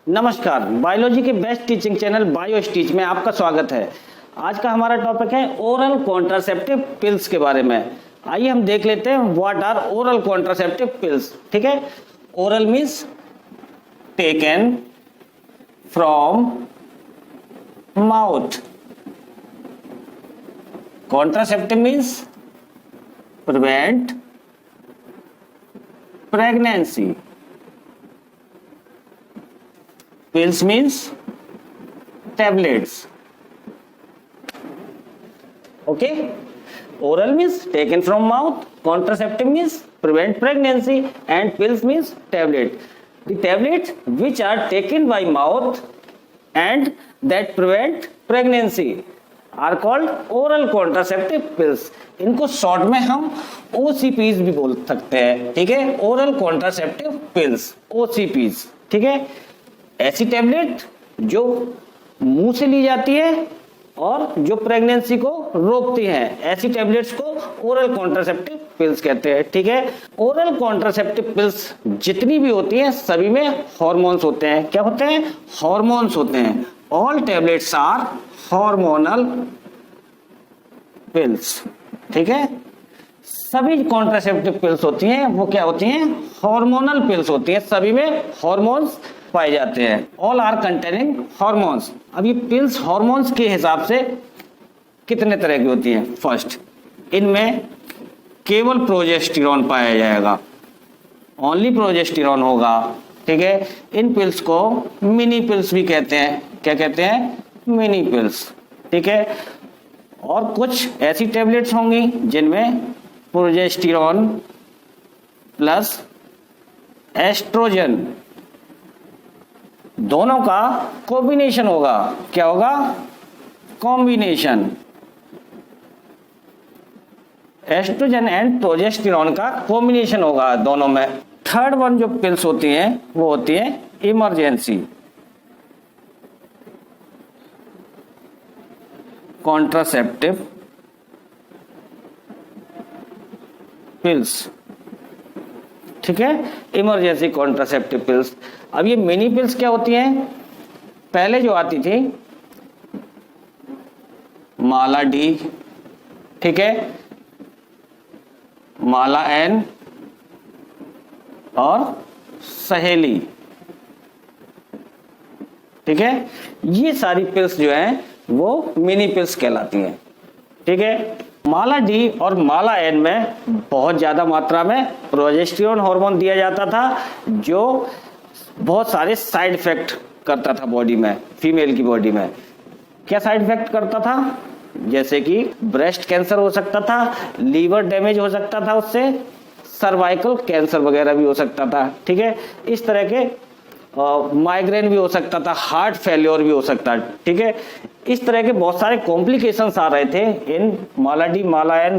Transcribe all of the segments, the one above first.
नमस्कार, बायोलॉजी के best teaching channel bio stitch में आपका स्वागत है। आज का हमारा टॉपिक है ओरल कॉन्ट्रासेप्टिव पिल्स के बारे में। आइए हम देख लेते हैं what are oral contraceptive pills. ठीक है, oral means taken from mouth, contraceptive means prevent pregnancy, pills means tablets. Okay, oral means taken from mouth, contraceptive means prevent pregnancy, and pills means tablet. The tablets which are taken by mouth and that prevent pregnancy are called oral contraceptive pills. इनको short में हम OCPs भी बोल सकते हैं। ठीक है, oral contraceptive pills, OCPs। ठीक है, ऐसी टैबलेट जो मुंह से ली जाती है और जो प्रेगनेंसी को रोकती हैं, ऐसी टैबलेट्स को ओरल कॉन्ट्रासेप्टिव पिल्स कहते हैं। ठीक है, ओरल कॉन्ट्रासेप्टिव पिल्स जितनी भी होती हैं सभी में हार्मोन्स होते हैं। क्या होते हैं? हार्मोन्स होते हैं। All tablets are hormonal pills. ठीक है, सभी कॉन्ट्रासेप्टिव पिल्स होती हैं वो क्या होती हैं? हार्मोनल पिल्स होती हैं। सभी में हार्मोन्स पाए जाते हैं। All are containing hormones. अब ये पिल्स हार्मोन्स के हिसाब से कितने तरह की होती है? फर्स्ट, इनमें केवल प्रोजेस्टेरॉन पाया जाएगा, ओनली प्रोजेस्टेरॉन होगा। ठीक है, इन पिल्स को मिनी पिल्स भी कहते हैं। क्या कहते हैं? Mini pills. ठीक है, और कुछ ऐसी टैबलेट्स होंगी जिनमें प्रोजेस्टेरॉन प्लस एस्ट्रोजन दोनों का कॉम्बिनेशन होगा। क्या होगा? कॉम्बिनेशन। एस्ट्रोजन एंड प्रोजेस्टेरॉन का कॉम्बिनेशन होगा दोनों में। थर्ड वन जो पिल्स होती हैं वो होती है इमरजेंसी कॉन्ट्रासेप्टिव पिल्स। ठीक है, इमरजेंसी कॉन्ट्रासेप्टिव पिल्स। अब ये मिनी पिल्स क्या होती हैं? पहले जो आती थी माला डी, ठीक है, माला एन और सहेली। ठीक है, ये सारी पिल्स जो हैं वो मिनी पिल्स कहलाती हैं। ठीक है, माला डी और माला एन में बहुत ज्यादा मात्रा में प्रोजेस्टेरॉन हार्मोन दिया जाता था जो बहुत सारे साइड इफेक्ट करता था बॉडी में, फीमेल की बॉडी में। क्या साइड इफेक्ट करता था? जैसे कि ब्रेस्ट कैंसर हो सकता था, लीवर डैमेज हो सकता था, उससे सर्वाइकल कैंसर वगैरह भी हो सकता था। ठीक है, इस तरह के माइग्रेन भी हो सकता था, हार्ट फेल्योर भी हो सकता है। ठीक है, इस तरह के बहुत सारे कॉम्प्लिकेशंस आ रहे थे इन माला डी माला एन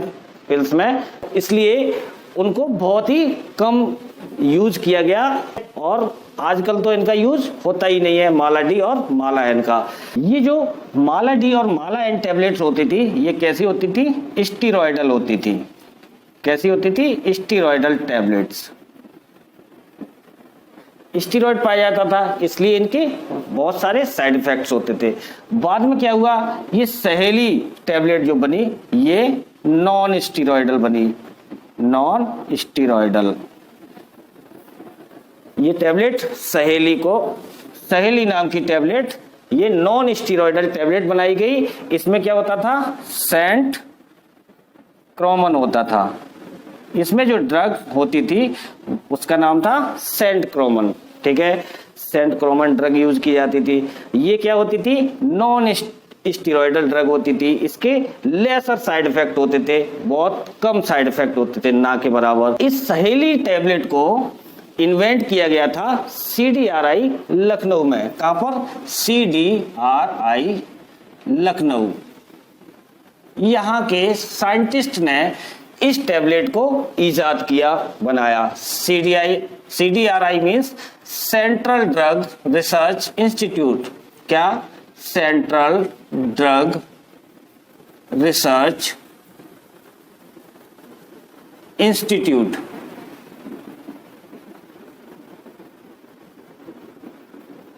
पिल्स में, इसलिए उनको बहुत ही कम यूज किया गया और आजकल तो इनका यूज होता ही नहीं है, माला डी और माला एन का। ये जो माला डी और माला एन टैबलेट्स होती थी ये कैसी होती थी? स्टीरॉयडल होती थी। कैसी होती थी? Steroidal tablets. स्टीरॉयड पाया जाता था इसलिए इनके बहुत सारे साइड इफेक्ट्स होते थे। बाद में क्या हुआ? ये सहेली टैबलेट जो बनी ये नॉन स्टीरॉयडल बनी। नॉन स्टीरॉयडल ये टैबलेट सहेली नाम की टैबलेट, ये नॉन स्टीरॉयडल टैबलेट बनाई गई। इसमें क्या होता था? सेंट क्रोमन होता था। इसमें जो ड्रग होती थी उसका नाम था सेंट क्रोमन। ठीक है, सेंट क्रोमन ड्रग यूज की जाती थी। ये क्या होती थी? नॉन स्टीरॉयडल ड्रग होती थी। इसके लेसर साइड इफेक्ट होते थे, बहुत कम साइड इफेक्ट होते थे, ना के बराबर। इस सहेली टैबलेट को इन्वेंट किया गया था CDRI लखनऊ में। कहां पर? CDRI लखनऊ। यहाँ के साइंटिस्ट ने इस टैबलेट को इजाद किया, बनाया। CDRI means central drug research institute. क्या? Central drug research institute.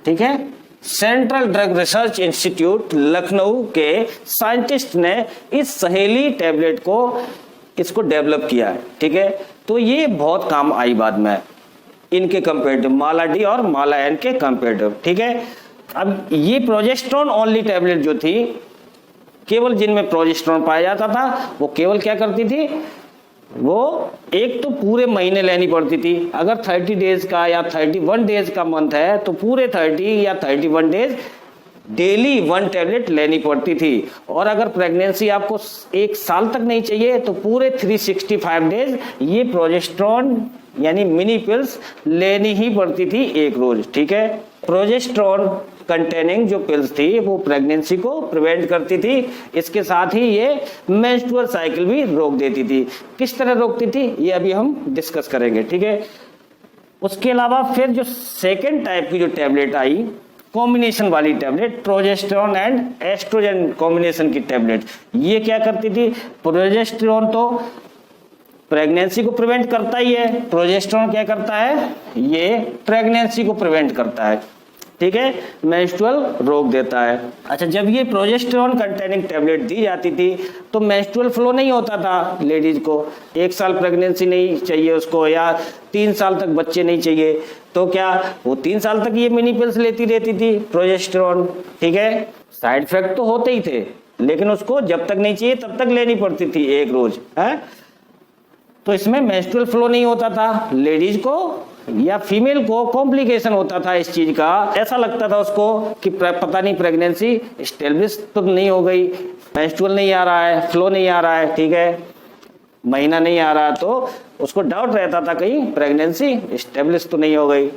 ठीक है। Central drug research institute Lucknow के साइंटिस्ट ने इस सहेली टैबलेट को इसको डेवलप किया है, ठीक है। तो ये बहुत काम आई बाद में इनके कंपेरेटिव, माला डी और माला एन के कंपेरेटिव, ठीक है। अब ये प्रोजेस्टेरोन ओनली टैबलेट जो थी, केवल जिनमें प्रोजेस्टेरोन पाया जाता था, वो केवल क्या करती थी, वो एक तो पूरे महीने लेनी पड़ती थी। अगर 30 डेज का या 31 डेज का मंथ है तो पूरे 30 या 31 डेज डेली 1 टैबलेट लेनी पड़ती थी। और अगर प्रेगनेंसी आपको 1 साल तक नहीं चाहिए तो पूरे 365 डेज ये प्रोजेस्टेरोन यानी मिनी पिल्स लेनी ही पड़ती थी एक रोज, ठीक है। प्रोजेस्टेरोन कंटेनिंग जो पिल्स थी वो प्रेगनेंसी को प्रिवेंट करती थी, इसके साथ ही ये मेंस्ट्रुअल साइकिल भी रोक देती थी। किस तरह रोकती थी ये अभी हम डिस्कस करेंगे, ठीक है। उसके अलावा फिर जो सेकेंड टाइप की जो टैबलेट आई, कॉम्बिनेशन वाली tablet, progesterone and estrogen combination की टैबलेट, ये क्या करती थी, प्रोजेस्टेरोन तो प्रेगनेंसी को प्रिवेंट करता ही है, प्रोजेस्टेरोन क्या करता है, ये प्रेगनेंसी को प्रिवेंट करता है, ठीक है, मेंस्ट्रुअल रोक देता है। अच्छा, जब ये प्रोजेस्टेरोन कंटेनिंग टैबलेट दी जाती थी तो मेंस्ट्रुअल फ्लो नहीं होता था लेडीज को, 1 साल प्रेगनेंसी नहीं चाहिए उसको या 3 साल तक बच्चे नहीं चाहिए, तो क्या वो 3 साल तक ये मिनी पिल्स लेती रहती थी प्रोजेस्टेरोन, ठीक है। साइड इफेक्ट तो होते ही थे लेकिन उसको जब तक नहीं चाहिए तब तक लेनी पड़ती थी एक रोज, है। तो इसमें मेंस्ट्रुअल फ्लो नहीं होता था, लेडीज को या फीमेल को कॉम्प्लिकेशन होता था इस चीज का, ऐसा लगता था उसको कि पता नहीं प्रेगनेंसी एस्टेब्लिश तो नहीं हो गई, मेंस्ट्रुअल नहीं आ रहा है, फ्लो नहीं आ रहा है, ठीक है, महीना नहीं आ रहा, तो उसको डाउट रहता था कहीं प्रेगनेंसी एस्टेब्लिश तो नहीं हो गई,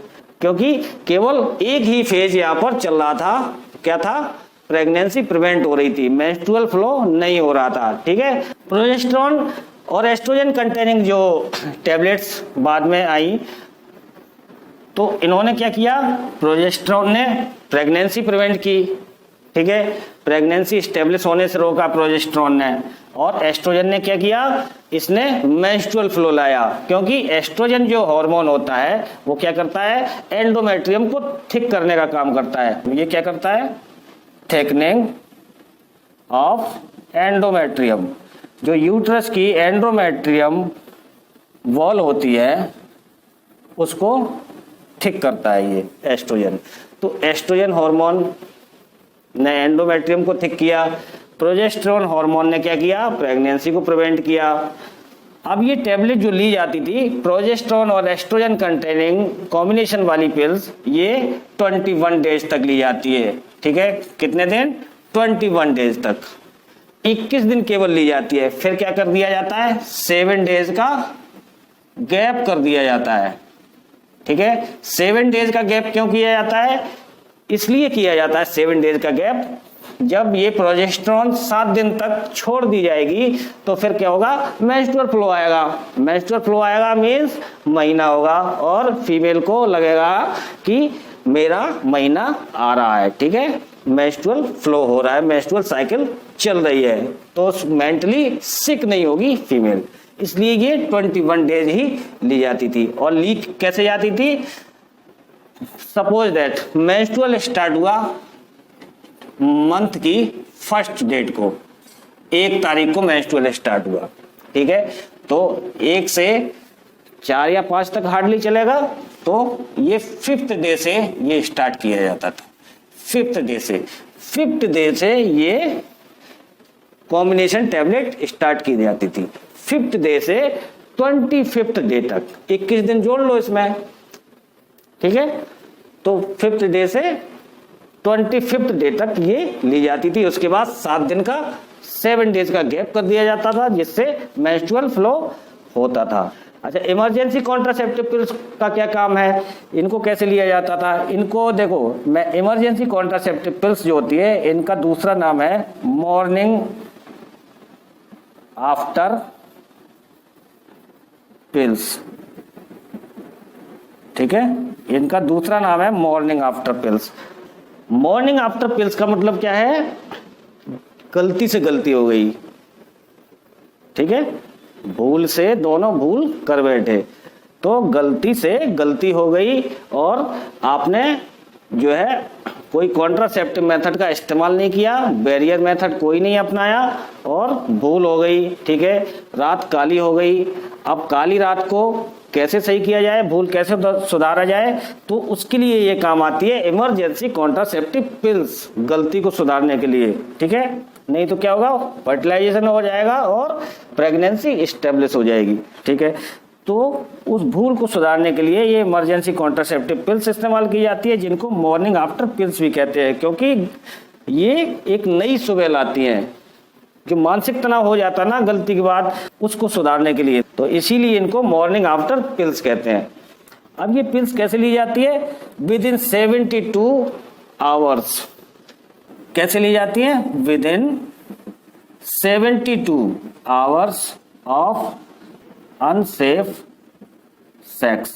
क्योंकि केवल एक ही फेज यहाँ पर चल रहा था, क्या था, प्रेगनेंसी प्रिवेंट हो रही थी, मेंस्ट्रुअल फ्लो नहीं हो रहा था, ठीक है। प्रोजेस्टेरोन और एस्ट्रोजन कंटेनिंग जो टैबलेट्स बाद में आई तो इन्होंने क्या किया, प्रोजेस्टेरोन ने प्रेगनेंसी प्रिवेंट की, ठीक है, प्रेगनेंसी स्टेब्लिश होने से रोका प्रोजेस्टेरोन ने, और एस्ट्रोजन ने क्या किया, इसने मेंस्ट्रुअल फ्लो लाया, क्योंकि एस्ट्रोजन जो हार्मोन होता है वो क्या करता है, एंडोमेट्रियम को थिक करने का काम करता है। ये क्या करता है, थिकनिंग ऑफ एंडोमेट्रियम, जो यूट्रस की एंडोमेट्रियम वॉल होती है उसको ठीक करता है ये एस्ट्रोजन। तो एस्ट्रोजन हार्मोन ने एंडोमेट्रियम को ठीक किया, प्रोजेस्टेरोन हार्मोन ने क्या किया, प्रेगनेंसी को प्रिवेंट किया। अब ये टैबलेट जो ली जाती थी प्रोजेस्टेरोन और एस्ट्रोजन कंटेनिंग कॉम्बिनेशन वाली पिल्स, ये 21 डेज तक ली जाती है, ठीक है। कितने दिन, 21 डेज तक, 21 दिन केवल ली जाती है। फिर क्या कर दिया जाता है, 7 डेज का गैप कर दिया जाता है, ठीक है। 7 डेज का गैप क्यों किया जाता है, इसलिए किया जाता है 7 डेज का गैप, जब ये प्रोजेस्टेरोन 7 दिन तक छोड़ दी जाएगी तो फिर क्या होगा, मेंस्ट्रुअल फ्लो आएगा, मेंस्ट्रुअल फ्लो आएगा मींस महीना होगा और फीमेल को लगेगा कि मेरा महीना आ रहा है, ठीक है, मेंस्ट्रुअल फ्लो हो रहा है, मेंस्ट्रुअल साइकिल चल रही है, तो मेंटली सिक नहीं होगी फीमेल, इसलिए ये 21 डेज ही ली जाती थी। और ली कैसे जाती थी, सपोज दैट मेंस्ट्रुअल स्टार्ट हुआ मंथ की 1st डेट को, 1 तारीख को मेंस्ट्रुअल स्टार्ट हुआ, ठीक है, तो 1 से 4 या 5 तक हार्डली चलेगा, तो ये 5th डे से ये स्टार्ट किया जाता था, 5th डे से ये कॉम्बिनेशन टैबलेट स्टार्ट की जाती थी, 5th डे से 25th डे तक, 21 दिन जोड़ लो इसमें, ठीक है, तो 5th डे से 25th डे तक ये ली जाती थी। उसके बाद 7 दिन का 7 डेज का गैप कर दिया जाता था जिससे मेंस्ट्रुअल फ्लो होता था। अच्छा, इमरजेंसी कॉन्ट्रासेप्टिव पिल्स का क्या काम है, इनको कैसे लिया जाता था, इनको देखो, मैं इमरजेंसी कॉन्ट्रासेप्टिव पिल्स जो होती है इनका दूसरा नाम है मॉर्निंग आफ्टर पिल्स, ठीक है, इनका दूसरा नाम है morning after pills. Morning after pills का मतलब क्या है, गलती से गलती हो गई, ठीक है, भूल से दोनों भूल कर बैठे, तो गलती से गलती हो गई और आपने जो है कोई कॉन्ट्रासेप्टिव मेथड का इस्तेमाल नहीं किया, बैरियर मेथड कोई नहीं अपनाया और भूल हो गई, ठीक है, रात काली हो गई। अब काली रात को कैसे सही किया जाए, भूल कैसे सुधारा जाए, तो उसके लिए ये काम आती है इमरजेंसी कॉन्ट्रासेप्टिव पिल्स, गलती को सुधारने के लिए, ठीक है। नहीं तो क्या होगा, फर्टिलाइजेशन हो जाएगा और प्रेगनेंसी इस्टेब्लिश हो जाएगी, ठीक है। तो उस भूल को सुधारने के लिए ये इमरजेंसी कॉन्ट्रासेप्टिव पिल्स इस्तेमाल की जाती है, जिनको मॉर्निंग आफ्टर पिल्स भी कहते हैं, क्योंकि ये एक नई सुबह लाती हैं कि मानसिक तनाव हो जाता ना गलती के बाद, उसको सुधारने के लिए, तो इसीलिए इनको मॉर्निंग आफ्टर पिल्स कहते हैं। अब ये पिल्स कैसे ली जाती है, विद इन 72 आवर्स। कैसे ली जाती है, with in 72 hours of unsafe sex,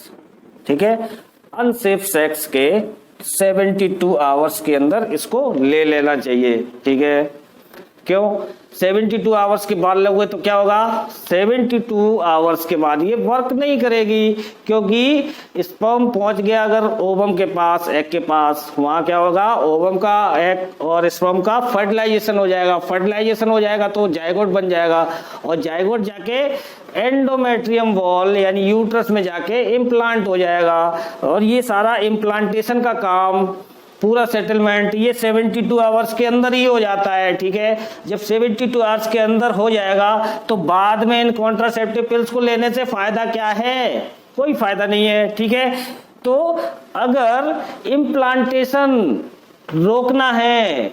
ठीक है। अनसेफ सेक्स के 72 आवर्स के अंदर इसको ले लेना चाहिए, ठीक है। क्यों 72 आवर्स के बाद लोगे तो क्या होगा, 72 आवर्स के बाद ये वर्क नहीं करेगी, क्योंकि स्पर्म पहुंच गया अगर ओवम के पास, एग के पास, वहां क्या होगा, ओवम का, एग और स्पर्म का फर्टिलाइजेशन हो जाएगा। फर्टिलाइजेशन हो जाएगा तो जाइगोट बन जाएगा, और जाइगोट जाके एंडोमेट्रियम वॉल यानी यूट्रस में जाके इम्प्लांट हो जाएगा, और ये सारा इम्प्लांटेशन का काम, पूरा सेटलमेंट ये 72 आवर्स के अंदर ही हो जाता है, ठीक है। जब 72 आवर्स के अंदर हो जाएगा तो बाद में इन कॉन्ट्रासेप्टिव पिल्स को लेने से फायदा क्या है, कोई फायदा नहीं है, ठीक है। तो अगर इम्प्लांटेशन रोकना है,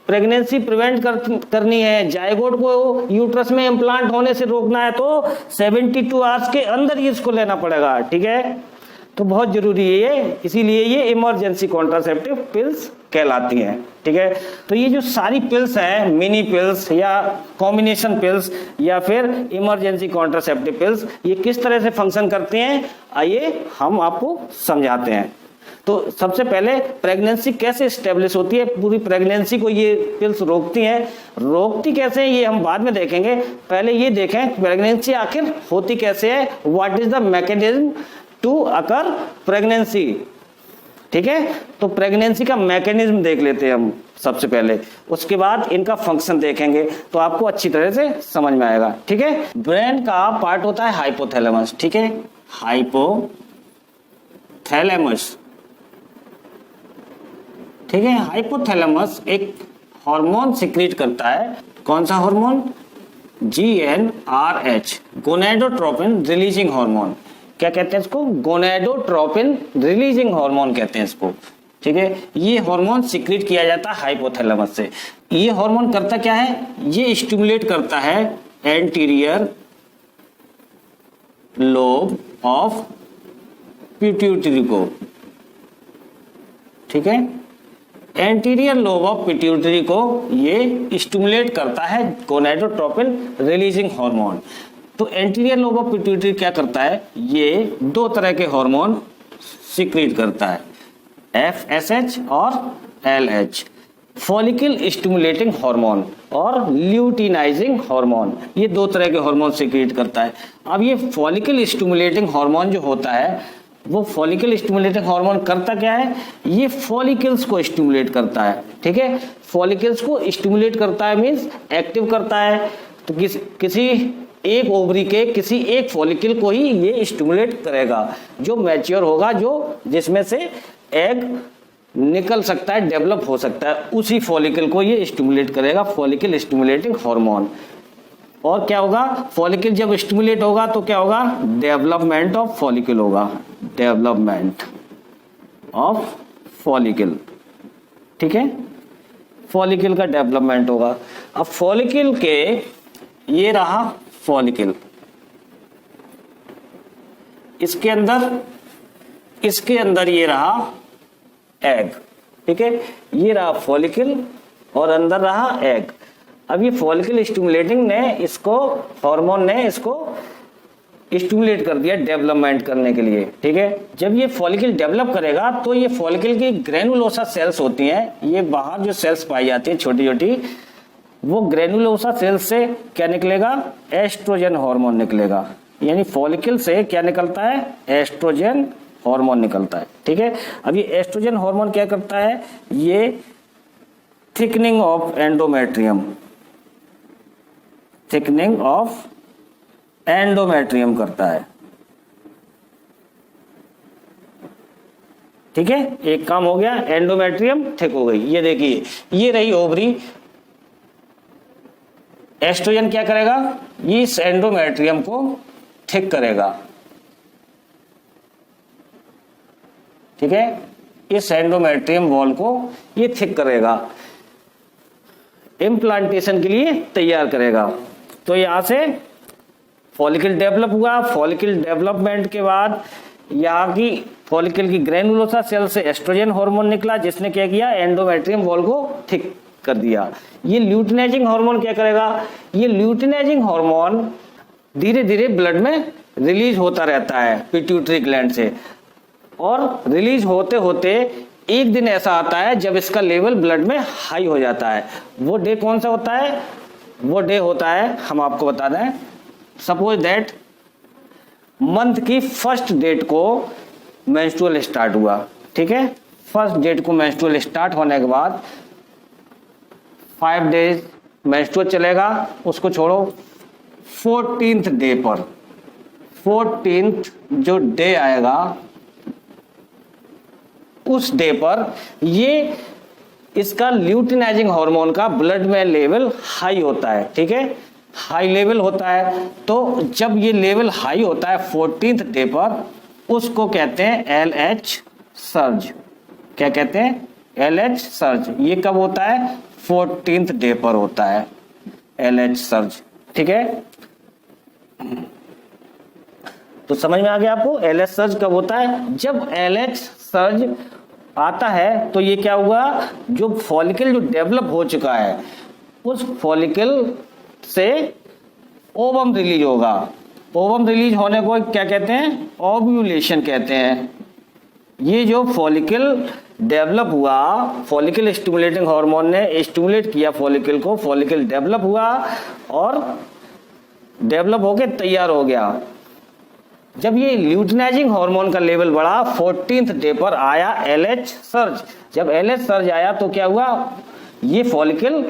प्रेगनेंसी प्रिवेंट करनी है, जाइगोट को यूट्रस में इम्प्लांट होने से रोकना है, तो 72 आवर्स के अंदर ही इसको लेना पड़ेगा, ठीक है। तो बहुत जरूरी है ये, इसीलिए ये इमरजेंसी कॉन्ट्रासेप्टिव पिल्स कहलाती हैं, ठीक है। तो ये जो सारी पिल्स हैं, मिनी पिल्स या कॉम्बिनेशन पिल्स या फिर इमरजेंसी कॉन्ट्रासेप्टिव पिल्स, ये किस तरह से फंक्शन करते हैं, आइए हम आपको समझाते हैं। तो सबसे पहले प्रेगनेंसी कैसे स्टेब्लिश होती है, पूरी प्रेगनेंसी को ये पिल्स रोकती हैं। रोकती कैसे है ये हम बाद में देखेंगे, पहले ये देखें प्रेगनेंसी आखिर होती कैसे है, what is the mechanism to occur pregnancy, ठीक है। तो प्रेगनेंसी का मैकेनिज्म देख लेते हैं हम सबसे पहले, उसके बाद इनका फंक्शन देखेंगे तो आपको अच्छी तरह से समझ में आएगा, ठीक है। ब्रेन का पार्ट होता है हाइपोथैलेमस, ठीक है, हाइपोथैलेमस, ठीक है। हाइपोथैलेमस एक हार्मोन सिक्रीट करता है, कौन सा hormone, GnRH, gonadotropin releasing hormone. क्या कहते हैं इसको, गोनेडोट्रोपिन रिलीजिंग हार्मोन कहते हैं इसको, ठीक है। ये हार्मोन सिक्रीट किया जाता है हाइपोथैलेमस से। ये हार्मोन करता क्या है, ये स्टिमुलेट करता है एंटीरियर लोब ऑफ पिट्यूटरी को, ठीक है। एंटीरियर लोब ऑफ पिट्यूटरी को ये स्टिमुलेट करता है गोनेडोट्रोपिन रिलीजिंग हार्मोन। तो एंटीरियर लोब ऑफ पिट्यूटरी क्या करता है, ये दो तरह के हार्मोन सिक्रीट करता है, FSH और LH, फॉलिकल स्टिमुलेटिंग हार्मोन और ल्यूटिनाइजिंग हार्मोन, ये दो तरह के हार्मोन सिक्रीट करता है। अब ये फॉलिकल स्टिमुलेटिंग हार्मोन जो होता है, वो फॉलिकल स्टिमुलेटिंग हार्मोन करता क्या है, ये फॉलिकल्स को स्टिमुलेट करता है, ठीक है। फॉलिकल्स को स्टिमुलेट करता है मींस एक्टिव करता है। तो किसी एक ओवरी के किसी एक फॉलिकल को ही ये स्टिमुलेट करेगा, जो मैच्योर होगा, जो जिसमें से एग निकल सकता है, डेवलप हो सकता है, उसी फॉलिकल को ये स्टिमुलेट करेगा, फॉलिकल स्टिमुलेटिंग हार्मोन। और क्या होगा, फॉलिकल जब स्टिमुलेट होगा तो क्या होगा, डेवलपमेंट ऑफ फॉलिकल होगा, डेवलपमेंट ऑफ फॉलिकल, ठीक है। फॉलिकल का डेवलपमेंट होगा। अब फॉलिकल के, ये रहा फॉलिकल, इसके अंदर ये रहा एग, ठीक है। ये रहा फॉलिकल और अंदर रहा एग। अब ये फॉलिकल स्टिमुलेटिंग ने इसको, हार्मोन ने इसको स्टिमुलेट कर दिया डेवलपमेंट करने के लिए, ठीक है। जब ये फॉलिकल डेवलप करेगा तो ये फॉलिकल की ग्रेनुलोसा सेल्स होती हैं, ये बाहर जो सेल्स पाई जाती है छोटी छोटी, वो ग्रेनुलोसा सेल्स से क्या निकलेगा, एस्ट्रोजन हार्मोन निकलेगा। यानी फॉलिकल से क्या निकलता है, एस्ट्रोजन हार्मोन निकलता है, ठीक है। अब ये एस्ट्रोजन हार्मोन क्या करता है, ये thickening of endometrium, thickening of endometrium करता है, ठीक है। एक काम हो गया, एंडोमेट्रियम थिक हो गई। ये देखिए, ये रही ओवरी, एस्ट्रोजन क्या करेगा, इस एंडोमेट्रियम को थिक करेगा, ठीक है। इस एंडोमेट्रियम वॉल को ये थिक करेगा, इम्प्लांटेशन के लिए तैयार करेगा। तो यहां से फॉलिकल डेवलप हुआ, फॉलिकल डेवलपमेंट के बाद यहाँ की फॉलिकल की ग्रेनुलोसा सेल से एस्ट्रोजन हार्मोन निकला, जिसने क्या किया, एंडोमेट्रियम वॉल को थिक कर दिया। ये ल्यूटिनाइजिंग हार्मोन क्या करेगा, ये ल्यूटिनाइजिंग हार्मोन धीरे धीरे ब्लड में रिलीज होता रहता है पिट्यूटरी ग्लैंड से, और रिलीज होते होते एक दिन ऐसा आता है जब इसका लेवल ब्लड में हाई हो जाता है। वो डे कौन सा होता है, वो डे होता है, हम आपको बता दें, सपोज दैट मंथ की फर्स्ट डेट को मेंस्ट्रुअल स्टार्ट हुआ, ठीक है। फर्स्ट डेट को मेंस्ट्रुअल स्टार्ट होने के बाद 5 डेज मेंस्ट्रुअल चलेगा, उसको छोड़ो, 14th डे पर, 14th जो डे आएगा उस डे पर ये इसका ल्यूटिनाइजिंग हार्मोन का ब्लड में लेवल हाई होता है, ठीक है, हाई लेवल होता है। तो जब ये लेवल हाई होता है 14th डे पर, उसको कहते हैं LH सर्ज। क्या कहते हैं, LH सर्ज। ये कब होता है, 14th डे पर होता है LH सर्ज, ठीक है। तो समझ में आ गया आपको LH सर्ज कब होता है, जब LH सर्ज आता है तो ये क्या हुआ, जो फॉलिकल जो डेवलप हो चुका है उस फॉलिकल से ओवम रिलीज होगा। ओवम रिलीज होने को क्या कहते हैं, ओव्यूलेशन कहते हैं। ये जो फॉलिकल डेवलप हुआ, फॉलिकल स्टिमुलेटिंग हार्मोन ने स्टिमुलेट किया फॉलिकल को, फॉलिकल डेवलप हुआ और डेवलप होके तैयार हो गया। जब ये ल्यूटिनाइजिंग हार्मोन का लेवल बढ़ा, 14th डे पर आया LH सर्ज। जब LH सर्ज आया तो क्या हुआ, ये फॉलिकल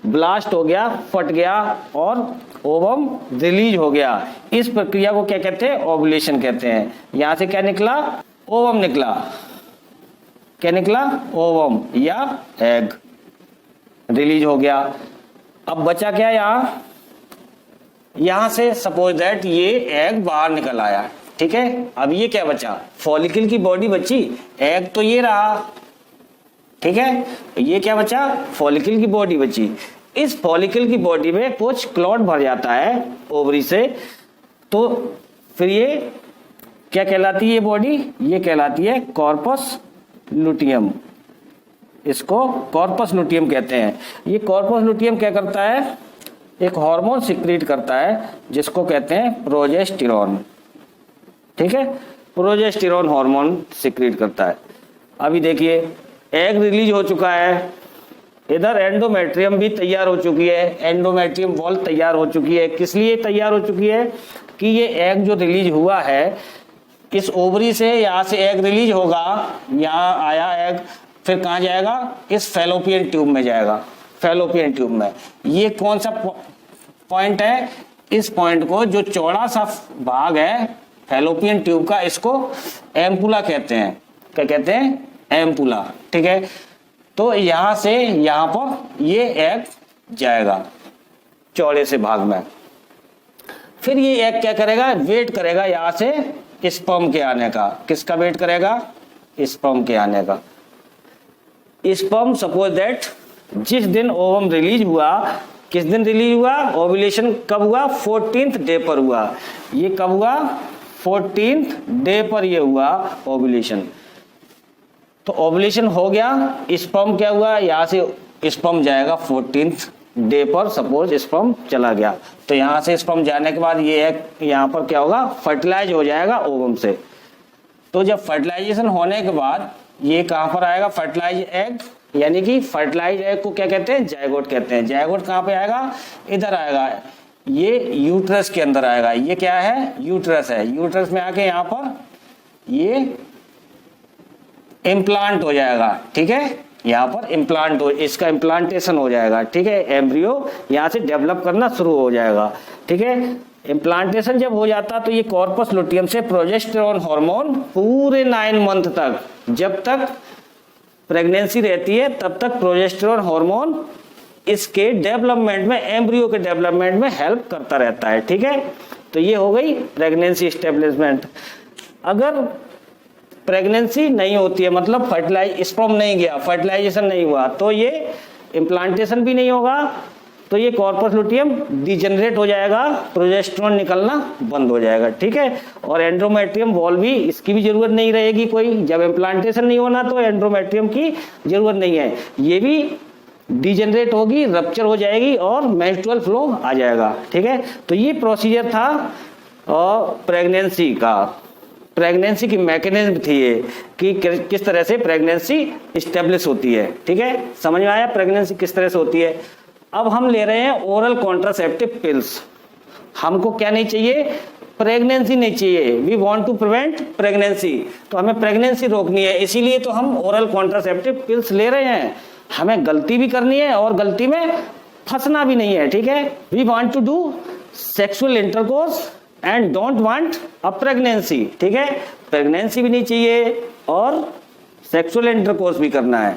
ब्लास्ट हो गया, फट गया और ओवम रिलीज हो गया। इस प्रक्रिया को क्या कहते हैं, ओव्यूलेशन कहते हैं। यहां से क्या निकला, ओवम निकला। क्या निकला, ओवम या एग रिलीज हो गया। अब बचा क्या, यहां से सपोज दैट ये एग बाहर निकल आया, ठीक है। अब ये क्या बचा, फॉलिकल की बॉडी बची, एग तो ये रहा, ठीक है। ये क्या बचा, फॉलिकल की बॉडी बची। इस फॉलिकल की बॉडी में कुछ क्लॉट भर जाता है ओवरी से, तो फिर ये क्या कहलाती है, ये बॉडी, ये कहलाती है कॉर्पस लुटियम। इसको कॉर्पस लुटियम कहते हैं। ये कॉर्पस लुटियम क्या करता है, एक हार्मोन सिक्रीट करता है जिसको कहते हैं प्रोजेस्टेरॉन, ठीक है। प्रोजेस्टेरॉन हार्मोन सिक्रीट करता है। अभी देखिए, एग रिलीज हो चुका है, इधर एंडोमेट्रियम भी तैयार हो चुकी है, एंडोमेट्रियम वॉल तैयार हो चुकी है। किस लिए तैयार हो चुकी है कि ये एग जो रिलीज हुआ है इस ओवरी से, यहाँ से एग रिलीज होगा, यहाँ आया एग, फिर कहाँ जाएगा, इस फैलोपियन ट्यूब में जाएगा, फैलोपियन ट्यूब में। ये कौन सा पॉइंट है, इस पॉइंट को जो चौड़ा सा भाग है फैलोपियन ट्यूब का, इसको एम्पुला कहते हैं। क्या कहते हैं, एम्पुला, ठीक है। तो यहां से यहां पर ये एग जाएगा चौड़े से भाग में। फिर ये एग क्या करेगा, वेट करेगा यहां से स्पर्म के आने का। किसका वेट करेगा, स्पर्म के आने का। स्पर्म सपोज दैट जिस दिन ओवम रिलीज हुआ, किस दिन रिलीज हुआ, ओव्यूलेशन कब हुआ, 14th डे पर हुआ। ये कब हुआ, 14th डे पर ये हुआ ओव्यूलेशन। तो ओव्यूलेशन हो गया, स्पर्म क्या हुआ, यहाँ से स्पर्म जाएगा 14th डे पर, सपोज स्पर्म चला गया, तो यहाँ से स्पर्म जाने के बाद ये एग यहाँ पर क्या होगा, फर्टिलाइज हो जाएगा ओवम से। तो जब फर्टिलाइजेशन होने के बाद ये कहाँ पर आएगा, फर्टिलाइज एग, यानी कि फर्टिलाइज एग को क्या कहते हैं, जायगोट कहते हैं। जायगोट कहाँ पे आएगा, इधर आएगा, ये यूट्रस के अंदर आएगा। ये क्या है, यूट्रस है। यूट्रस में आके यहाँ पर ये इम्प्लांट हो जाएगा, ठीक है, यहाँ पर इम्प्लांट हो, इसका इम्प्लांटेशन हो जाएगा, ठीक है, एम्ब्रियो यहाँ से डेवलप करना शुरू हो जाएगा, ठीक है। इम्प्लांटेशन जब हो जाता तो ये कॉर्पस लुटियम से प्रोजेस्टेरोन हार्मोन पूरे 9 मंथ तक, जब तक प्रेगनेंसी रहती है तब तक प्रोजेस्टेरोन हार्मोन इसके डेवलपमेंट में, एम्ब्रियो के डेवलपमेंट में हेल्प करता रहता है, ठीक है। तो ये हो गई प्रेगनेंसी एस्टेब्लिशमेंट। अगर प्रेगनेंसी नहीं होती है, मतलब स्पर्म नहीं गया, फर्टिलाइजेशन नहीं हुआ, तो ये इम्प्लांटेशन भी नहीं होगा, तो ये कॉर्पस लुटियम डिजेनरेट हो जाएगा, प्रोजेस्टेरोन निकलना बंद हो जाएगा, ठीक है। और एंड्रोमेट्रियम वॉल भी, इसकी भी जरूरत नहीं रहेगी कोई, जब इम्प्लांटेशन नहीं होना तो एंड्रोमेट्रियम की जरूरत नहीं है, ये भी डिजेनरेट होगी, रप्चर हो जाएगी और मेंस्ट्रुअल फ्लो आ जाएगा, ठीक है। तो ये प्रोसीजर था और प्रेगनेंसी का, प्रेगनेंसी की मैकेनिज्म थी ये कि किस तरह से प्रेगनेंसी इस्टेब्लिश होती है, ठीक है। समझ में आया प्रेगनेंसी किस तरह से होती है। अब हम ले रहे हैं ओरल कॉन्ट्रासेप्टिव पिल्स। हमको क्या नहीं चाहिए, प्रेगनेंसी नहीं चाहिए, we want to prevent pregnancy, तो हमें प्रेगनेंसी रोकनी है, इसीलिए तो हम ओरल कॉन्ट्रासेप्टिव पिल्स ले रहे हैं। हमें गलती भी करनी है और गलती में फंसना भी नहीं है, ठीक है। We want to do sexual intercourse and don't want a pregnancy, ठीक है। प्रेगनेंसी भी नहीं चाहिए और सेक्सुअल इंटरकोर्स भी करना है,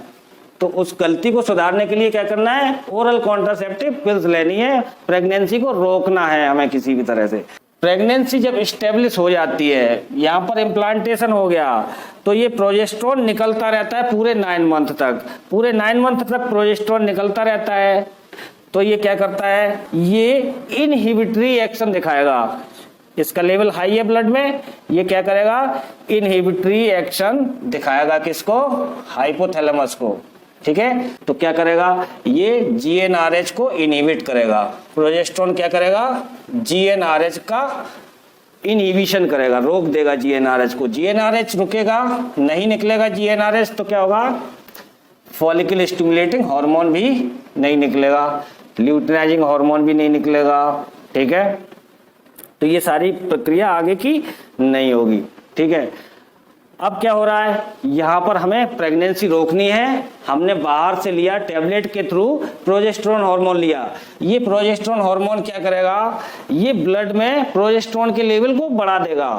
तो उस गलती को सुधारने के लिए क्या करना है, ओरल कॉन्ट्रासेप्टिव पिल्स लेनी है, प्रेगनेंसी को रोकना है हमें किसी भी तरह से। प्रेगनेंसी जब स्टेब्लिश हो जाती है, यहाँ पर इम्प्लांटेशन हो गया, तो ये प्रोजेस्टेरोन निकलता रहता है पूरे 9 मंथ तक, पूरे 9 मंथ तक प्रोजेस्टेरोन निकलता रहता है। तो ये क्या करता है, ये इनहिबिटरी एक्शन दिखाएगा, इसका लेवल हाई है ब्लड में, ये क्या करेगा, इनहिबिटरी एक्शन दिखाएगा, किसको, हाइपोथैलेमस को, ठीक है। तो क्या करेगा, ये जीएनआरएच को इनहिबिट करेगा, प्रोजेस्टेरोन क्या करेगा, जीएनआरएच का इनहिबिशन करेगा, रोक देगा जीएनआरएच को। जीएनआरएच रुकेगा, नहीं निकलेगा जीएनआरएच तो क्या होगा, फॉलिकल स्टिमुलेटिंग हार्मोन भी नहीं निकलेगा, ल्यूटिनाइजिंग हार्मोन भी नहीं निकलेगा, ठीक है। तो ये सारी प्रक्रिया आगे की नहीं होगी, ठीक है। अब क्या हो रहा है, यहाँ पर हमें प्रेगनेंसी रोकनी है, हमने बाहर से लिया टैबलेट के थ्रू प्रोजेस्टेरोन हार्मोन लिया, ये प्रोजेस्टेरोन हार्मोन क्या करेगा, ये ब्लड में प्रोजेस्टेरोन के लेवल को बढ़ा देगा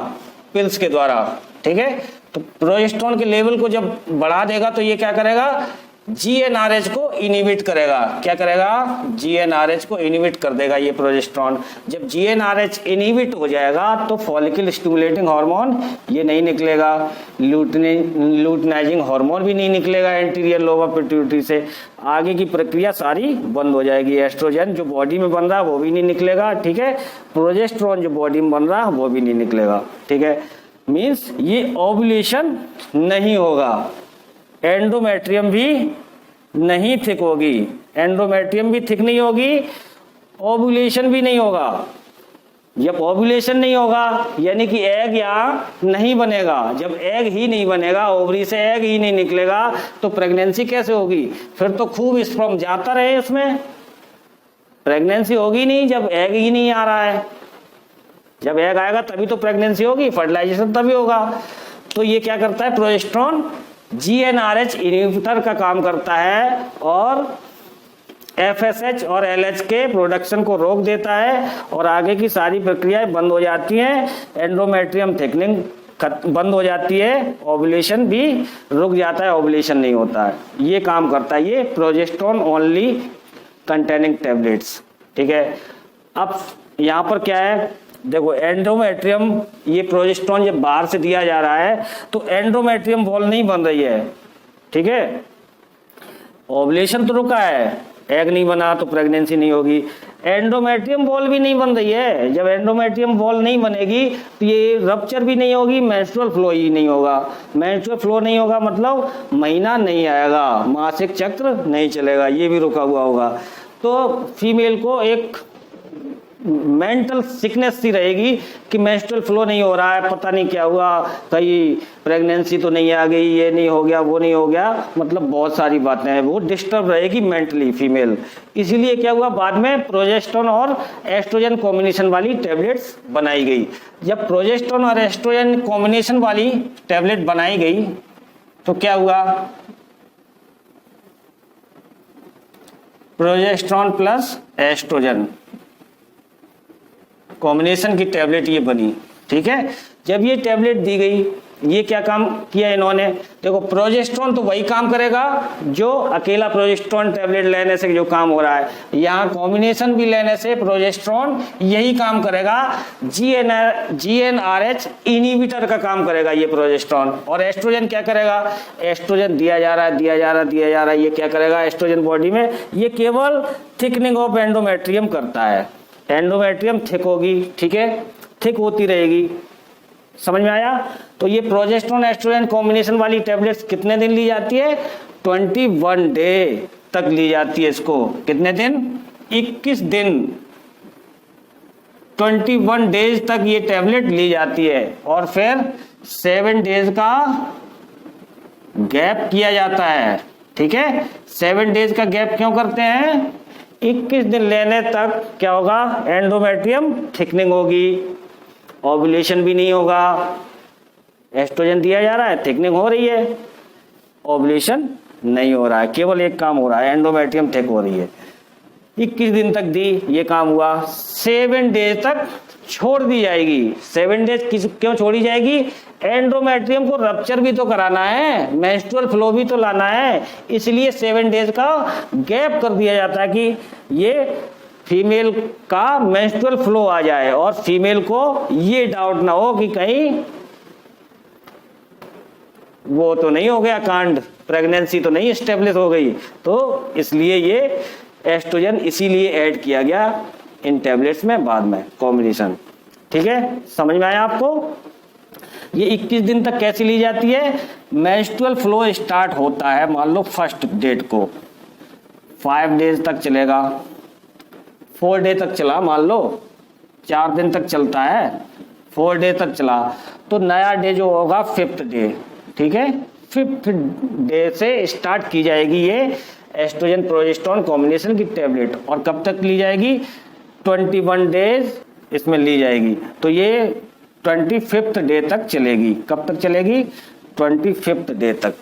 पिल्स के द्वारा, ठीक है। तो प्रोजेस्टेरोन के लेवल को जब बढ़ा देगा तो ये क्या करेगा, जीएनआरएच को इनहिबिट करेगा, क्या करेगा, जीएनआरएच को इनहिबिट कर देगा ये प्रोजेस्टेरोन। जब जीएनआरएच इनहिबिट हो जाएगा तो फॉलिकल स्टिमुलेटिंग हार्मोन ये नहीं निकलेगा, ल्यूटिनाइजिंग हार्मोन भी नहीं निकलेगा एंटीरियर लोब ऑफ पिट्यूटरी से, आगे की प्रक्रिया सारी बंद हो जाएगी। एस्ट्रोजन जो बॉडी में बन रहा है वो भी नहीं निकलेगा, ठीक है, प्रोजेस्टेरोन जो बॉडी में बन रहा है वो भी नहीं निकलेगा, ठीक है। मीन्स ये ओव्यूलेशन नहीं होगा, एंडोमेट्रियम भी नहीं थिक होगी, एंडोमेट्रियम भी थिक नहीं होगी, ओव्यूलेशन भी नहीं होगा। जब ओव्यूलेशन नहीं होगा यानी कि एग यहाँ नहीं बनेगा, जब एग ही नहीं बनेगा, ओवरी से एग ही नहीं निकलेगा तो प्रेगनेंसी कैसे होगी, फिर तो खूब स्पर्म जाता रहे उसमें, प्रेगनेंसी होगी नहीं जब एग ही नहीं आ रहा है। जब एग आएगा तभी तो प्रेगनेंसी होगी, फर्टिलाइजेशन तभी होगा। तो ये क्या करता है, प्रोजेस्टेरोन जीएनआरएच इनहिबिटर का काम करता है और एफएसएच और एलएच के प्रोडक्शन को रोक देता है और आगे की सारी प्रक्रियाएं बंद हो जाती हैं, एंडोमेट्रियम थिकनिंग बंद हो जाती है, ओव्यूलेशन भी रुक जाता है, ओव्यूलेशन नहीं होता है। ये काम करता है ये प्रोजेस्टेरोन ओनली कंटेनिंग टैबलेट्स, ठीक है। अब यहाँ पर क्या है, देखो एंडोमेट्रियम, ये प्रोजेस्टेरोन जब बाहर से दिया जा रहा है तो एंडोमेट्रियम वॉल नहीं बन रही है, ठीक है, ओव्यूलेशन तो रुका है, एग नहीं बना तो प्रेगनेंसी नहीं होगी, एंडोमेट्रियम वॉल भी नहीं बन रही है। जब एंडोमेट्रियम वॉल नहीं बनेगी तो ये रप्चर भी नहीं होगी, मेंस्ट्रुअल फ्लो ही नहीं होगा, मेंस्ट्रुअल फ्लो नहीं होगा मतलब महीना नहीं आएगा, मासिक चक्र नहीं चलेगा, ये भी रुका हुआ होगा। तो फीमेल को एक मेंटल सिकनेस सी रहेगी कि मेंस्ट्रुअल फ्लो नहीं हो रहा है, पता नहीं क्या हुआ, कहीं प्रेगनेंसी तो नहीं आ गई, ये नहीं हो गया, वो नहीं हो गया, मतलब बहुत सारी बातें हैं, वो डिस्टर्ब रहेगी मेंटली फीमेल। इसीलिए क्या हुआ, बाद में प्रोजेस्टेरोन और एस्ट्रोजन कॉम्बिनेशन वाली टैबलेट्स बनाई गई। जब प्रोजेस्टेरोन और एस्ट्रोजन कॉम्बिनेशन वाली टैबलेट बनाई गई तो क्या हुआ, प्रोजेस्टेरॉन प्लस एस्ट्रोजन कॉम्बिनेशन की टैबलेट ये बनी। ठीक है, जब ये टैबलेट दी गई, ये क्या काम किया इन्होंने, देखो प्रोजेस्टेरॉन तो वही काम करेगा जो अकेला प्रोजेस्टेरॉन टैबलेट लेने से जो काम हो रहा है, यहाँ कॉम्बिनेशन भी लेने से प्रोजेस्टेरॉन यही काम करेगा, GnRH इनहिबिटर का काम करेगा ये प्रोजेस्टेरॉन। और एस्ट्रोजन क्या करेगा, एस्ट्रोजन दिया जा रहा है, ये क्या करेगा एस्ट्रोजन बॉडी में, ये केवल थिकनिंग ऑफ एंडोमेट्रियम करता है, एंडोमेट्रियम थिक होगी, ठीक है, थिक होती रहेगी। समझ में आया। तो ये प्रोजेस्टेरॉन एस्ट्रोजन कॉम्बिनेशन वाली टैबलेट्स कितने दिन ली जाती है, 21 डे तक ली जाती है। इसको कितने दिन, 21 दिन, 21 डेज तक ये टैबलेट ली जाती है। और फिर 7 डेज का गैप किया जाता है। ठीक है, 7 डेज का गैप क्यों करते हैं, 21 दिन लेने तक क्या होगा, एंडोमेट्रियम थिकनिंग होगी, ओव्यूलेशन भी नहीं होगा। एस्ट्रोजन दिया जा रहा है, थिकनिंग हो रही है, ओव्यूलेशन नहीं हो रहा है, केवल एक काम हो रहा है, एंडोमेट्रियम थिक हो रही है। 21 दिन तक दी, ये काम हुआ। 7 डेज तक छोड़ दी जाएगी। 7 डेज क्यों छोड़ी जाएगी, एंडोमेट्रियम को रप्चर भी तो कराना है, मेंस्ट्रुअल फ्लो भी तो लाना है, इसलिए 7 डेज का गैप कर दिया जाता है कि ये फीमेल का मेंस्ट्रुअल फ्लो आ जाए और फीमेल को ये डाउट ना हो कि कहीं वो तो नहीं हो गया कांड, प्रेगनेंसी तो नहीं एस्टेब्लिश हो गई। तो इसलिए ये एस्ट्रोजन इसीलिए ऐड किया गया इन टैबलेट्स में बाद में कॉम्बिनेशन। ठीक है, समझ में आया आपको। ये 21 दिन तक कैसी ली जाती है, मेंस्ट्रुअल फ्लो स्टार्ट होता है मान लो फर्स्ट डेट को, 5 डेज तक चलेगा, 4 डे तक चला, मान लो 4 दिन तक चलता है, 4 डे तक चला, तो नया डे जो होगा 5th डे। ठीक है, 5th डे से स्टार्ट की जाएगी ये एस्ट्रोजन प्रोजेस्टेरॉन कॉम्बिनेशन की टैबलेट। और कब तक ली जाएगी, 21 डेज इसमें ली जाएगी। तो ये 25th डे तक चलेगी। कब तक चलेगी, 25th डे तक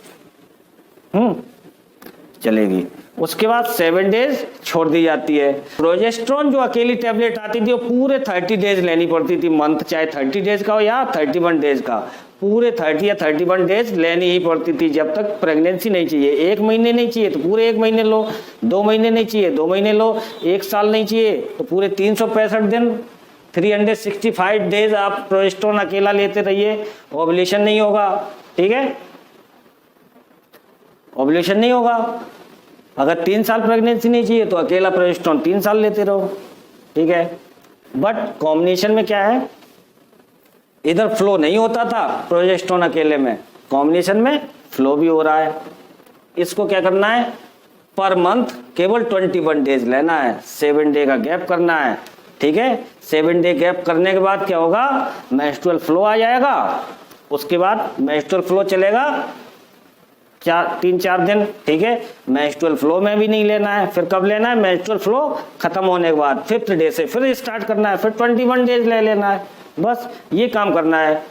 चलेगी। उसके बाद 7 डेज छोड़ दी जाती है। प्रोजेस्टेरॉन जो अकेली टैबलेट आती थी वो पूरे 30 डेज लेनी पड़ती थी, मंथ चाहे 30 डेज का हो या 31 डेज का, पूरे 30 या 31 डेज लेनी ही पड़ती थी जब तक प्रेगनेंसी नहीं चाहिए। 1 महीने नहीं चाहिए तो पूरे 1 महीने लो, 2 महीने नहीं चाहिए 2 महीने लो, 1 साल नहीं चाहिए तो पूरे 365 दिन, 365 डेज आप प्रोजेस्टेरॉन अकेला लेते रहिए, ओव्यूलेशन नहीं होगा। ठीक है, ओव्यूलेशन नहीं होगा। अगर 3 साल प्रेगनेंसी नहीं चाहिए तो अकेला प्रोजेस्टेरॉन 3 साल लेते रहो। ठीक है, बट कॉम्बिनेशन में क्या है, इधर फ्लो नहीं होता था प्रोजेस्टेरॉन अकेले में, कॉम्बिनेशन में फ्लो भी हो रहा है। इसको क्या करना है, पर मंथ केवल 21 डेज लेना है, 7 डे का गैप करना है। ठीक है, 7 डे गैप करने के बाद क्या होगा, मेंस्ट्रुअल फ्लो आ जाएगा। उसके बाद मेंस्ट्रुअल फ्लो चलेगा 3-4 दिन। ठीक है, मेंस्ट्रुअल फ्लो में भी नहीं लेना है, फिर कब लेना है, मेंस्ट्रुअल फ्लो खत्म होने के बाद 5th डे से फिर स्टार्ट करना है, फिर 21 डेज ले लेना है, बस ये काम करना है।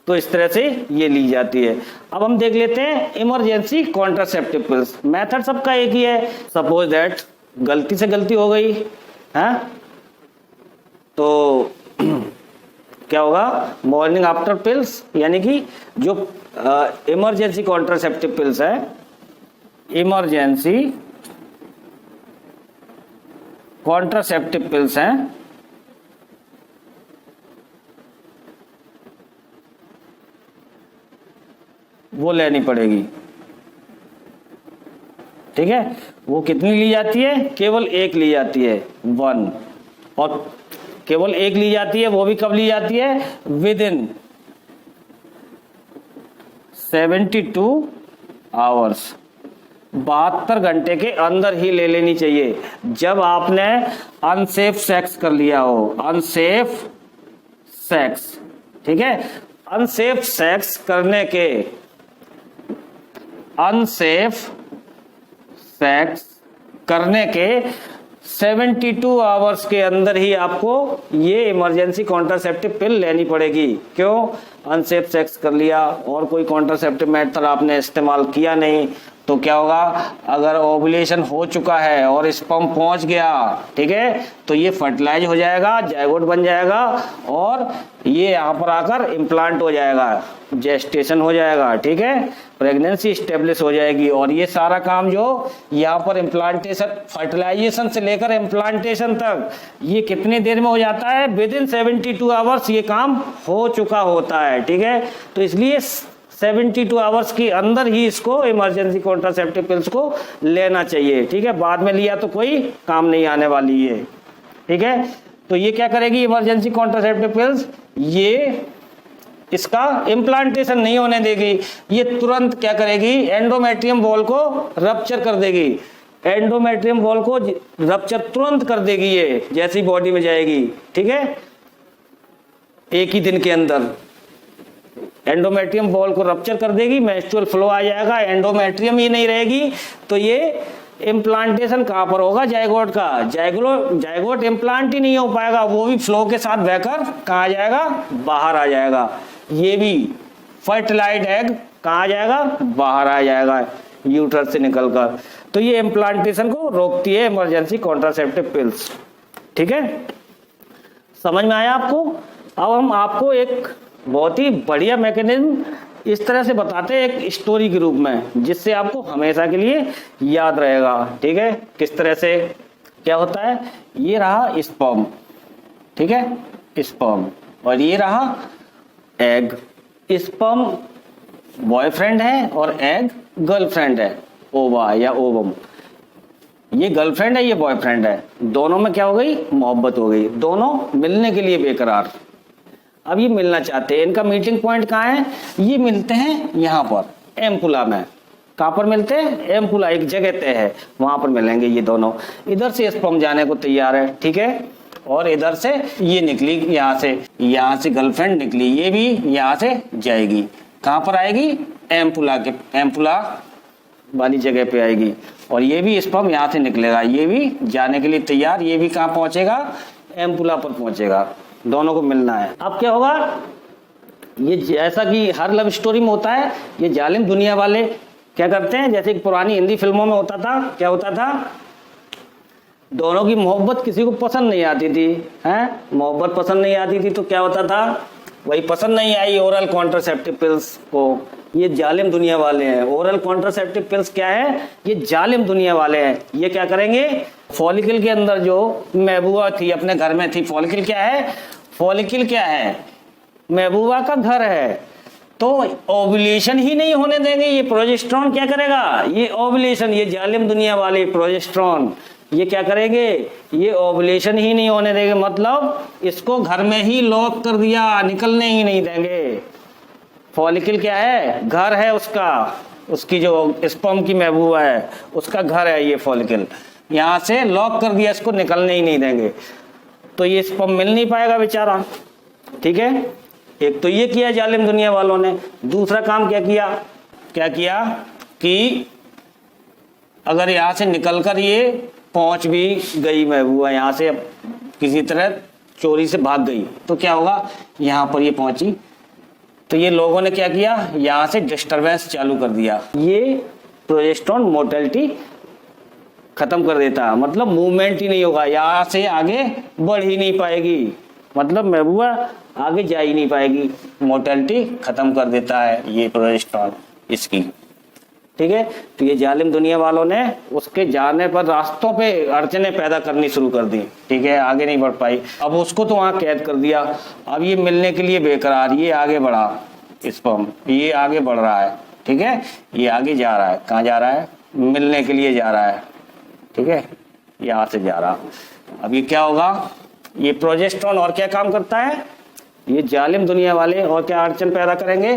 तो इस तरह से ये ली जाती है। अब हम देख लेते हैं इमरजेंसी कॉन्ट्रासेप्टिव पिल्स। मेथड सबका एक ही है। सपोज दैट गलती से गलती हो गई है तो क्या होगा, मॉर्निंग आफ्टर पिल्स, यानी कि जो इमरजेंसी कॉन्ट्रासेप्टिव पिल्स है, इमरजेंसी कॉन्ट्रासेप्टिव पिल्स हैं, वो लेनी पड़ेगी। ठीक है, वो कितनी ली जाती है, केवल 1 ली जाती है, 1, और केवल 1 ली जाती है, वो भी कब ली जाती है, विद इन 72 आवर्स, 72 घंटे के अंदर ही ले लेनी चाहिए। जब आपने अनसेफ सेक्स कर लिया हो, अनसेफ सेक्स, ठीक है, अनसेफ सेक्स करने के, अनसेफ सेक्स करने के 72 आवर्स के अंदर ही आपको ये इमरजेंसी कॉन्ट्रासेप्टिव पिल लेनी पड़ेगी। क्यों? अनसेफ सेक्स कर लिया और कोई कॉन्ट्रासेप्टिव मेथड आपने इस्तेमाल किया नहीं, तो क्या होगा, अगर ओव्यूलेशन हो चुका है और स्पर्म पहुंच गया, ठीक है, तो ये फर्टिलाइज हो जाएगा, जायगोट बन जाएगा और ये यहाँ पर आकर इम्प्लांट हो जाएगा, जेस्टेशन हो जाएगा, ठीक है, प्रेगनेंसी स्टेब्लिश हो जाएगी। और ये सारा काम जो यहाँ पर इम्प्लांटेशन, फर्टिलाइजेशन से लेकर इम्प्लांटेशन तक, ये कितनी देर में हो जाता है? विदिन 72 आवर्स ये काम हो चुका होता है, ठीक है। तो इसलिए 72 आवर्स के अंदर ही इसको इमरजेंसी कॉन्ट्रासेप्टिव पिल्स को लेना चाहिए, ठीक है। बाद में लिया तो कोई काम नहीं आने वाली है, ठीक है। तो ये क्या करेगी इमरजेंसी कॉन्ट्रासेप्टिव पिल्स? ये इसका इम्प्लांटेशन नहीं होने देगी, ये तुरंत क्या करेगी, एंडोमेट्रियम वॉल को रप्चर कर देगी, एंडोमेट्रियम वॉल को रप्चर तुरंत कर देगी ये, जैसी बॉडी में जाएगी, ठीक है, एक ही दिन के अंदर एंडोमेट्रियम वॉल को रप्चर कर देगी, मेंस्ट्रुअल फ्लो आ जाएगा, एंडोमेट्रियम ही नहीं रहेगी, तो ये इम्प्लांटेशन कहाँ पर होगा? जायगोट का। जायगोट इम्प्लांट ही नहीं हो पाएगा, वो भी फ्लो के साथ बहकर कहाँ आ जाएगा? बाहर आ जाएगा। ये भी फर्टिलाइज्ड एग कहाँ आ जाएगा? बाहर आ जाएगा यूट्रस से निकलकर। तो ये इम्प्लांटेशन को रोकती है इमरजेंसी कॉन्ट्रासेप्टिव पिल्स, ठीक है। समझ में आया आपको? अब हम आपको एक बहुत ही बढ़िया मैकेनिज्म इस तरह से बताते हैं, एक स्टोरी के रूप में, जिससे आपको हमेशा के लिए याद रहेगा, ठीक है। किस तरह से क्या होता है? ये रहा स्पर्म, ठीक है, स्पर्म, और ये रहा एग। स्पर्म बॉयफ्रेंड है और एग गर्लफ्रेंड है, ओवा या ओवम। ये गर्लफ्रेंड है, ये बॉयफ्रेंड है, दोनों में क्या हो गई? मोहब्बत हो गई, दोनों मिलने के लिए बेकरार। अब ये मिलना चाहते हैं, इनका मीटिंग पॉइंट कहाँ है? ये मिलते हैं यहाँ पर एम्पुला में। कहाँ पर मिलते हैं? एम्पुला, एक जगह तय है, वहां पर मिलेंगे ये दोनों। इधर से स्पर्म जाने को तैयार है, ठीक है, और इधर से ये निकली, यहाँ से गर्लफ्रेंड निकली, ये भी यहाँ से जाएगी, कहाँ पर आएगी? एम्पुला वाली जगह पे आएगी, और ये भी स्पर्म यहाँ से निकलेगा, ये भी जाने के लिए तैयार, ये भी कहाँ पहुंचेगा? एम्पुला पर पहुंचेगा, दोनों को मिलना है। अब क्या होगा? ये जैसा कि हर लव स्टोरी में होता है, ये जालिम दुनिया वाले क्या करते हैं, जैसे पुरानी हिंदी फिल्मों में होता था, क्या होता था? दोनों की मोहब्बत किसी को पसंद नहीं आती थी, हैं, मोहब्बत पसंद नहीं आती थी, तो क्या होता था? वही पसंद नहीं आई ओरल कॉन्ट्रासेप्टिव पिल्स को। ये जालिम दुनिया वाले हैं। ओरल कॉन्ट्रासेप्टिव पिल्स क्या है? ये जालिम दुनिया वाले हैं। ये क्या करेंगे? फॉलिकल के अंदर जो महबूबा थी, अपने घर में थी, फॉलिकल क्या है? फॉलिकल क्या है? महबूबा का घर है, तो ओव्यूलेशन ही नहीं होने देंगे। ये प्रोजेस्टेरॉन क्या करेगा? ये ओव्यूलेशन, ये जालिम दुनिया वाले प्रोजेस्टेरॉन ये क्या करेंगे? ये ओव्यूलेशन ही नहीं होने देंगे, मतलब इसको घर में ही लॉक कर दिया, निकलने ही नहीं देंगे। फॉलिकल क्या है? घर है उसका, उसकी जो स्पर्म की महबूबा है उसका घर है ये फॉलिकल, यहाँ से लॉक कर दिया, इसको निकलने ही नहीं देंगे, तो ये स्पर्म मिल नहीं पाएगा बेचारा, ठीक है। एक तो ये किया जालिम दुनिया वालों ने। दूसरा काम क्या किया? क्या किया कि अगर यहाँ से निकलकर ये पहुंच भी गई महबूबा, यहाँ से किसी तरह चोरी से भाग गई, तो क्या होगा? यहाँ पर ये पहुंची, तो ये लोगों ने क्या किया? यहाँ से डिस्टरबेंस चालू कर दिया। ये प्रोजेस्टेरॉन मोटिलिटी खत्म कर देता, मतलब मूवमेंट ही नहीं होगा, यहाँ से आगे बढ़ ही नहीं पाएगी, मतलब महबूबा आगे जा ही नहीं पाएगी, मोटिलिटी खत्म कर देता है ये प्रोजेस्टेरॉन इसकी, ठीक है। तो ये जालिम दुनिया वालों ने उसके जाने पर रास्तों पे अड़चने पैदा करनी शुरू कर दी, ठीक है, आगे नहीं बढ़ पाई। अब उसको तो वहां कैद कर दिया, अब ये मिलने के लिए बेकरार, ये आगे बढ़ा, स्पर्म ये आगे बढ़ रहा है, ठीक है, ये आगे जा रहा है, कहाँ जा रहा है? मिलने के लिए जा रहा है, ठीक है, यहाँ से जा रहा। अब ये क्या होगा? ये प्रोजेस्टेरॉन और क्या काम करता है? ये जालिम दुनिया वाले और क्या अड़चन पैदा करेंगे?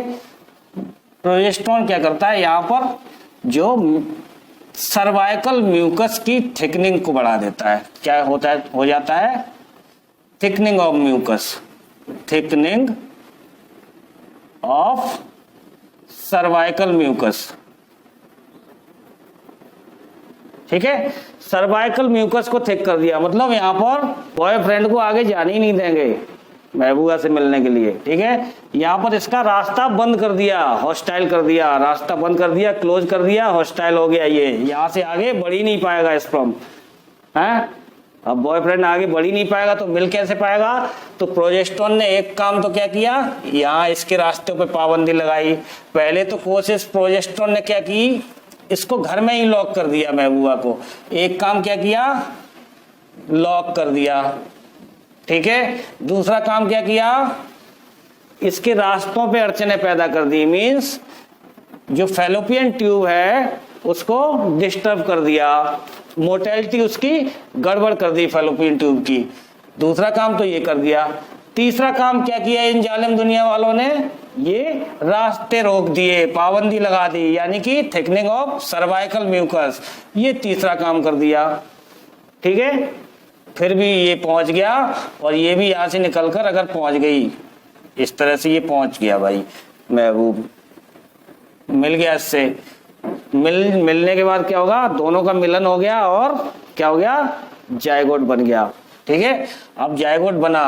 प्रोजेस्टेरॉन क्या करता है? यहाँ पर जो सर्वाइकल म्यूकस की थिकनिंग को बढ़ा देता है। क्या होता है? हो जाता है thickening of mucus, thickening of cervical mucus, ठीक है। सर्वाइकल म्यूकस को थिक कर दिया, मतलब यहाँ पर बॉयफ्रेंड को आगे जाने ही नहीं देंगे महबूबा से मिलने के लिए, ठीक है। यहाँ पर इसका रास्ता बंद कर दिया, हॉस्टाइल कर दिया, रास्ता बंद कर दिया, क्लोज कर दिया, हॉस्टाइल हो गया, ये यहाँ से आगे बढ़ ही नहीं पाएगा स्पर्म है। अब बॉयफ्रेंड आगे बढ़ ही नहीं पाएगा तो मिल कैसे पाएगा। तो प्रोजेस्टेरोन ने एक काम तो क्या किया, यहाँ इसके रास्ते पे पाबंदी लगाई। पहले तो कोशिश प्रोजेस्टेरोन ने क्या की, इसको घर में ही लॉक कर दिया महबूबा को। एक काम क्या किया, लॉक कर दिया, ठीक है। दूसरा काम क्या किया, इसके रास्तों पे अड़चने पैदा कर दी, मींस जो फैलोपियन ट्यूब है उसको डिस्टर्ब कर दिया, मोटेलिटी उसकी गड़बड़ कर दी फैलोपियन ट्यूब की। दूसरा काम तो ये कर दिया। तीसरा काम क्या किया इन जालिम दुनिया वालों ने, ये रास्ते रोक दिए, पाबंदी लगा दी, यानी कि थिकनिंग ऑफ सर्वाइकल म्यूकस, ये तीसरा काम कर दिया, ठीक है। फिर भी ये पहुंच गया और ये भी यहाँ से निकलकर अगर पहुंच गई, इस तरह से ये पहुंच गया भाई, महबूब मिल गया इससे। मिलने के बाद क्या होगा, दोनों का मिलन हो गया और क्या हो गया, जायगोट बन गया, ठीक है। अब जायगोट बना,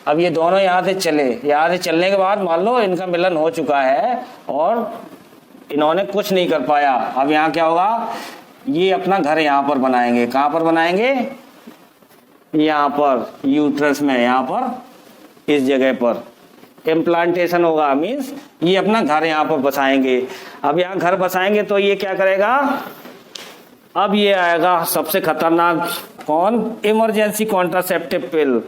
अब ये दोनों यहाँ से चले, यहाँ से चलने के बाद मान लो इनका मिलन हो चुका है और इन्होंने कुछ नहीं कर पाया। अब यहाँ क्या होगा, ये अपना घर यहाँ पर बनाएंगे। कहाँ पर बनाएंगे, यहाँ पर यूट्रस में, यहाँ पर इस जगह पर इम्प्लांटेशन होगा, मीन्स ये अपना घर यहाँ पर बसाएंगे। अब यहाँ घर बसाएंगे तो ये क्या करेगा, अब ये आएगा सबसे खतरनाक, कौन, इमरजेंसी कॉन्ट्रासेप्टिव पिल।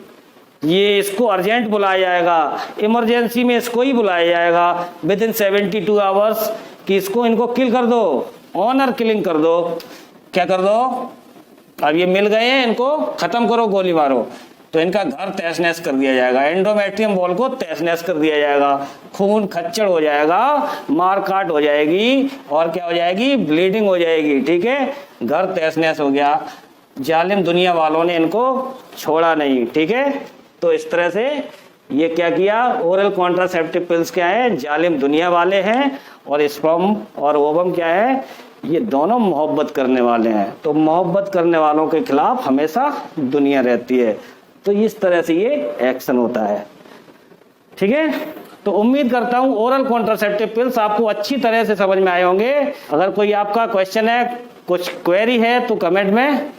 ये इसको अर्जेंट बुलाया जाएगा, इमरजेंसी में इसको ही बुलाया जाएगा विद इन 72 आवर्स कि इसको इनको किल कर दो, ऑनर किलिंग कर दो। क्या कर दो, अब ये मिल गए हैं, इनको खत्म करो, गोली मारो। तो इनका घर तहस नहस कर दिया जाएगा, एंडोमेट्रियम वॉल को तहस नहस कर दिया जाएगा, खून खच्चड़ हो जाएगा, मार काट हो जाएगी और क्या हो जाएगी, ब्लीडिंग हो जाएगी, ठीक है। घर तहस नहस हो गया, जालिम दुनिया वालों ने इनको छोड़ा नहीं, ठीक है। तो इस तरह से ये क्या किया, ओरल कॉन्ट्रासेप्टिव पिल्स क्या है, जालिम दुनिया वाले हैं, और स्पर्म और ओवम क्या है, ये दोनों मोहब्बत करने वाले हैं। तो मोहब्बत करने वालों के खिलाफ हमेशा दुनिया रहती है। तो इस तरह से ये एक्शन होता है, ठीक है। तो उम्मीद करता हूं ओरल कॉन्ट्रासेप्टिव पिल्स आपको अच्छी तरह से समझ में आए होंगे। अगर कोई आपका क्वेश्चन है, कुछ क्वेरी है, तो कमेंट में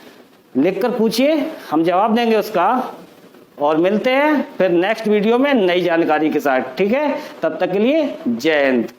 लिखकर पूछिए, हम जवाब देंगे उसका। और मिलते हैं फिर नेक्स्ट वीडियो में नई जानकारी के साथ, ठीक है। तब तक के लिए जय हिंद।